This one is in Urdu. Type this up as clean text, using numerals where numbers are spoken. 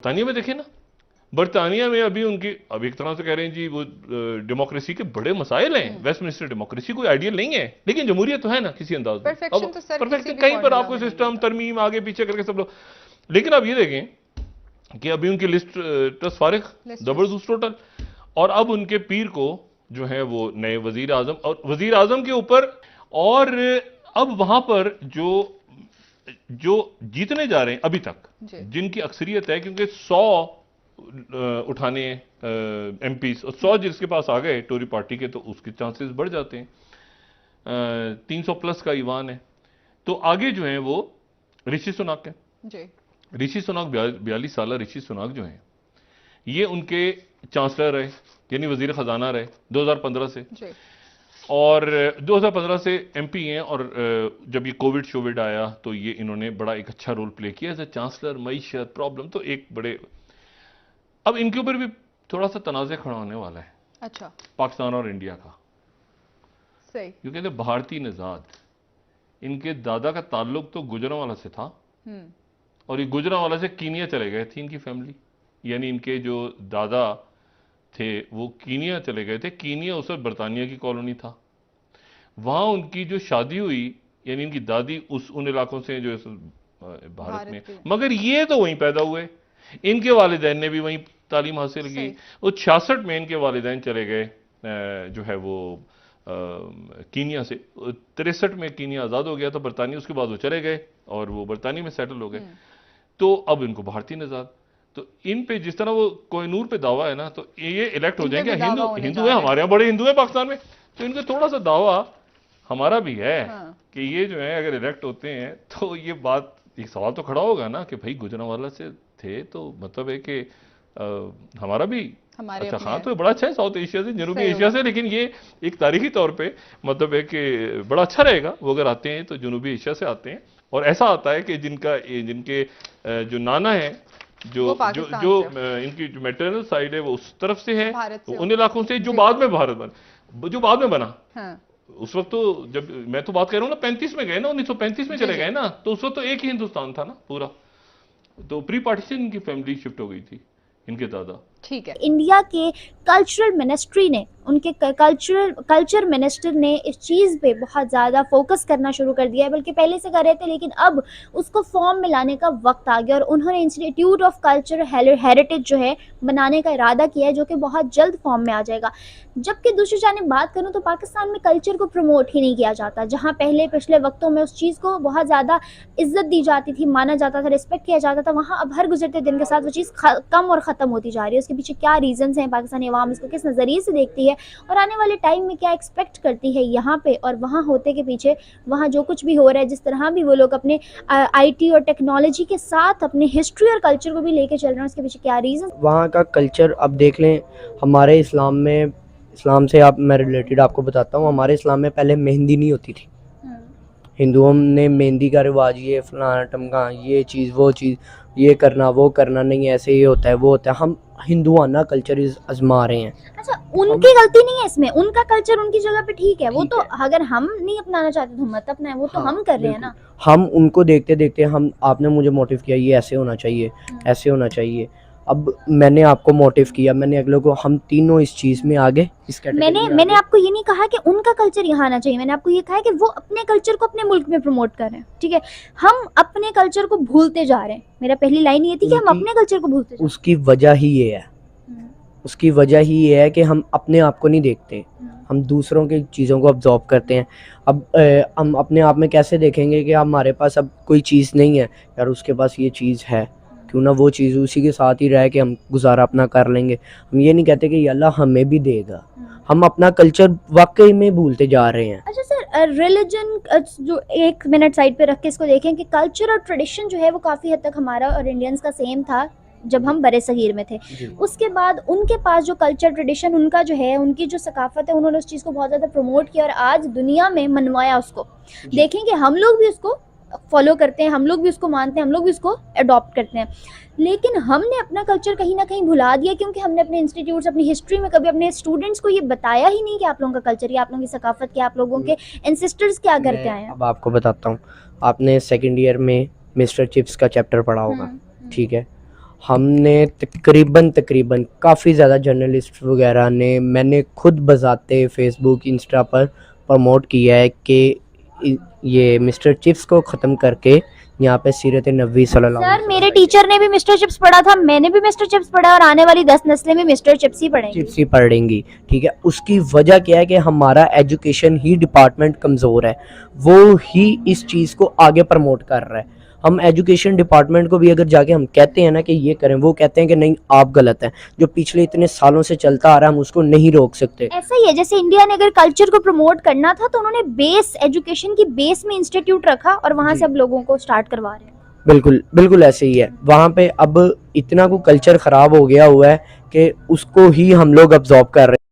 برطانیہ میں دیکھیں نا، برطانیہ میں ابھی ان کی اب ایک طرح سے کہہ رہے ہیں جی وہ ڈیموکریسی کے بڑے مسائل ہیں، ویسٹ منسٹر ڈیموکریسی کوئی آئیڈیل نہیں ہے، لیکن جمہوریت تو ہے نا کسی انداز میں. اب پرفیکشن تو سر پرفیکٹ کہیں پر آپ کو سسٹم ترمیم آگے پیچھے کر کے سب لوگ. لیکن اب یہ دیکھیں کہ ابھی ان کی لسٹ ٹس فارغ زبردست ٹوٹل، اور اب ان کے پیر کو جو ہے وہ نئے وزیر اعظم، اور وزیر اعظم کے اوپر، اور اب وہاں پر جو جیتنے جا رہے ہیں ابھی تک جن کی اکثریت ہے، کیونکہ 100 اٹھانے ایم پیز اور 100 جس کے پاس آ گئے ٹوری پارٹی کے تو اس کے چانسز بڑھ جاتے ہیں. 300 پلس کا ایوان ہے. تو آگے جو ہیں وہ رشی سناک ہیں. رشی سناک 42 سالہ رشی سناک جو ہیں یہ ان کے چانسلر رہے، یعنی وزیر خزانہ رہے 2015 سے، اور 2015 سے ایم پی ہیں. اور جب یہ کووڈ آیا تو یہ انہوں نے بڑا ایک اچھا رول پلے کیا ایز اے چانسلر. معیشت پرابلم تو ایک بڑے، اب ان کے اوپر بھی تھوڑا سا تنازع کھڑا ہونے والا ہے. اچھا، پاکستان اور انڈیا کا. صحیح. جو کہتے ہیں بھارتی نژاد، ان کے دادا کا تعلق تو گجرانوالا سے تھا، اور یہ گجرانوالا سے کینیا چلے گئے تھی ان کی فیملی، یعنی ان کے جو دادا تھے وہ کینیا چلے گئے تھے. کینیا اس وقت برطانیہ کی کالونی تھا. وہاں ان کی جو شادی ہوئی، یعنی ان کی دادی ان علاقوں سے جو بھارت میں، مگر یہ تو وہیں پیدا ہوئے. ان کے والدین نے بھی وہیں تعلیم حاصل کی. وہ 66 میں ان کے والدین چلے گئے جو ہے وہ کینیا سے. 63 میں کینیا آزاد ہو گیا تھا برطانیہ، اس کے بعد وہ چلے گئے اور وہ برطانیہ میں سیٹل ہو گئے. تو اب ان کو بھارتی نژاد، تو ان پہ جس طرح وہ کوہ نور پہ دعویٰ ہے نا، تو یہ الیکٹ ہو جائیں گے. ہندو ہیں، ہمارے یہاں بڑے ہندو ہیں پاکستان میں، تو ان کا تھوڑا سا دعویٰ ہمارا بھی ہے کہ یہ جو ہے اگر الیکٹ ہوتے ہیں تو یہ بات، ایک سوال تو کھڑا ہوگا نا کہ بھائی گجرانوالا سے تھے تو مطلب ہے کہ ہمارا بھی اچھا. ہاں تو بڑا اچھا ہے ساؤتھ ایشیا سے، جنوبی ایشیا سے، لیکن یہ ایک تاریخی طور پہ مطلب ہے کہ بڑا اچھا رہے گا وہ اگر آتے ہیں تو جنوبی ایشیا سے آتے ہیں. اور ایسا آتا ہے کہ جن کے جو نانا ہیں، جو ان کی جو میٹرنل سائڈ ہے وہ اس طرف سے ہے، ان علاقوں سے جو بعد میں بنا. اس وقت تو جب میں تو بات کر رہا ہوں نا 35 میں گئے نا، 1935 میں چلے گئے نا، تو اس وقت تو ایک ہی ہندوستان تھا نا پورا. تو پری پارٹیشن ان کی فیملی شفٹ ہو گئی تھی، ان کے دادا. ٹھیک ہے. انڈیا کے کلچرل منسٹری نے، ان کے کلچر منسٹر نے اس چیز پہ بہت زیادہ فوکس کرنا شروع کر دیا ہے، بلکہ پہلے سے کر رہے تھے لیکن اب اس کو فارم میں لانے کا وقت آ گیا، اور انہوں نے انسٹیٹیوٹ آف کلچر ہیریٹیج جو ہے بنانے کا ارادہ کیا ہے، جو کہ بہت جلد فارم میں آ جائے گا. جبکہ دوسری جانب بات کروں تو پاکستان میں کلچر کو پروموٹ ہی نہیں کیا جاتا. جہاں پچھلے وقتوں میں اس چیز کو بہت زیادہ عزت دی جاتی تھی، مانا جاتا تھا، رسپیکٹ کیا جاتا تھا، وہاں اب ہر گزرتے دن کے ساتھ وہ چیز کم اور ختم ہوتی جا رہی ہے. اس کے پیچھے کیا ریزنز ہیں، پاکستانی عوام اس کو کس نظریے سے دیکھتی ہے، اور آنے والے ٹائم میں کیا ایکسپیکٹ کرتی ہے یہاں پہ اور وہاں ہوتے کے پیچھے، وہاں جو کچھ بھی ہو رہا ہے، جس طرح بھی وہ لوگ اپنے آئی ٹی اور ٹیکنالوجی کے ساتھ اپنے ہسٹری اور کلچر کو بھی لے کے چل رہے ہیں، اس کے پیچھے کیا ریزن. وہاں کا کلچر اب دیکھ لیں. ہمارے اسلام سے میں ریلیٹڈ آپ کو بتاتا ہوں. ہمارے اسلام میں پہلے مہندی نہیں ہوتی تھی. ہندوؤں نے مہندی کا رواج، یہ فلانا ٹمکا، یہ چیز وہ چیز، یہ کرنا وہ کرنا نہیں، ایسے یہ ہوتا ہے وہ ہوتا ہے. ہم ہندوانہ کلچر آزما رہے ہیں. اچھا، ان کی غلطی نہیں ہے اس میں، ان کا کلچر ان کی جگہ پہ ٹھیک ہے. وہ تو اگر ہم نہیں اپنانا چاہتے تو مت اپنائیں، وہ تو ہم کر رہے ہیں نا. ہم ان کو دیکھتے دیکھتے آپ نے مجھے موٹیو کیا یہ ایسے ہونا چاہیے، ایسے ہونا چاہیے. اب میں نے آپ کو موٹیو کیا، میں نے اگلے کو، ہم تینوں اس چیز میں آگے. میں نے آپ کو یہ نہیں کہا کہ ان کا کلچر یہاں آنا چاہیے، میں نے آپ کو یہ کہا کہ وہ اپنے کلچر کو اپنے ملک میں پروموٹ کر رہے ہیں. ٹھیک ہے، ہم اپنے کلچر کو بھولتے جا رہے ہیں. میرا پہلی لائن یہ تھی کہ ہم اپنے کلچر کو بھولتے جا رہے ہیں. اس کی وجہ ہی یہ ہے، اس کی وجہ ہی یہ ہے کہ ہم اپنے آپ کو نہیں دیکھتے، ہم دوسروں کی چیزوں کو ابزارو کرتے ہیں. اب ہم اپنے آپ میں کیسے دیکھیں گے کہ ہمارے پاس اب کوئی چیز نہیں ہے، یار اس کے پاس یہ چیز ہے، کیوں نہ وہ چیز اسی کے ساتھ ہی رہے کہ ہم گزارا اپنا کر لیں گے. ہم یہ نہیں کہتے کہ یا اللہ ہمیں بھی دے گا. ہم اپنا کلچر واقعی میں بھولتے جا رہے ہیں. اچھا سر، ریلیجن جو ایک منٹ سائڈ پہ رکھ کے اس کو دیکھیں کہ کلچر اور ٹریڈیشن جو ہے وہ کافی حد تک ہمارا اور انڈینز کا سیم تھا جب ہم برے صغیر میں تھے. اس کے بعد ان کے پاس جو کلچر ٹریڈیشن ان کا جو ہے، ان کی جو ثقافت ہے، انہوں نے اس چیز کو بہت زیادہ پروموٹ کیا اور آج دنیا میں منوایا اس کو. دیکھیں کہ ہم لوگ بھی اس کو فالو کرتے ہیں، ہم لوگ بھی اس کو مانتے ہیں، ہم لوگ بھی اس کو اڈاپٹ کرتے ہیں. لیکن ہم نے اپنا کلچر کہیں نہ کہیں بھلا دیا، کیونکہ ہم نے اپنے انسٹیٹیوٹس، اپنی ہسٹری میں کبھی اپنے اسٹوڈنٹس کو یہ بتایا ہی نہیں کہ آپ لوگوں کا کلچر، یا آپ لوگوں کی ثقافت کیا، آپ لوگوں کے اینسسٹرز کیا کر کے آئے ہیں. اب آپ کو بتاتا ہوں، آپ نے سیکنڈ ایئر میں مسٹر چپس کا چیپٹر پڑھا ہوگا. ٹھیک ہے، ہم نے تقریباً کافی زیادہ جرنلسٹ وغیرہ نے، میں نے خود بذاتے فیس بک انسٹا پر پروموٹ کیا ہے کہ یہ مسٹر چپس کو ختم کر کے یہاں پہ سیرت نبوی صلی اللہ علیہ سر میرے ٹیچر نے بھی مسٹر چپس پڑھا تھا، میں نے بھی مسٹر چپس پڑھا، اور آنے والی 10 نسلیں بھی مسٹر چپس ہی پڑھیں گی. چپس ہی پڑھیں گی. ٹھیک ہے، اس کی وجہ کیا ہے کہ ہمارا ایجوکیشن ہی ڈپارٹمنٹ کمزور ہے، وہ ہی اس چیز کو آگے پروموٹ کر رہا ہے. ہم ایجوکیشن ڈپارٹمنٹ کو بھی اگر جا کے ہم کہتے ہیں نا کہ یہ کریں، وہ کہتے ہیں کہ نہیں آپ غلط ہیں. جو پچھلے اتنے سالوں سے چلتا آ رہا ہے ہم اس کو نہیں روک سکتے. ایسا ہی ہے جیسے انڈیا نے اگر کلچر کو پروموٹ کرنا تھا تو انہوں نے بیس ایجوکیشن کی بیس میں انسٹیٹیوٹ رکھا اور وہاں سے اب لوگوں کو سٹارٹ کروا رہے ہیں. بالکل ایسے ہی ہے. وہاں پہ اب اتنا کو کلچر خراب ہو گیا ہوا ہے کہ اس کو ہی ہم لوگ ابزارب کر رہے ہیں.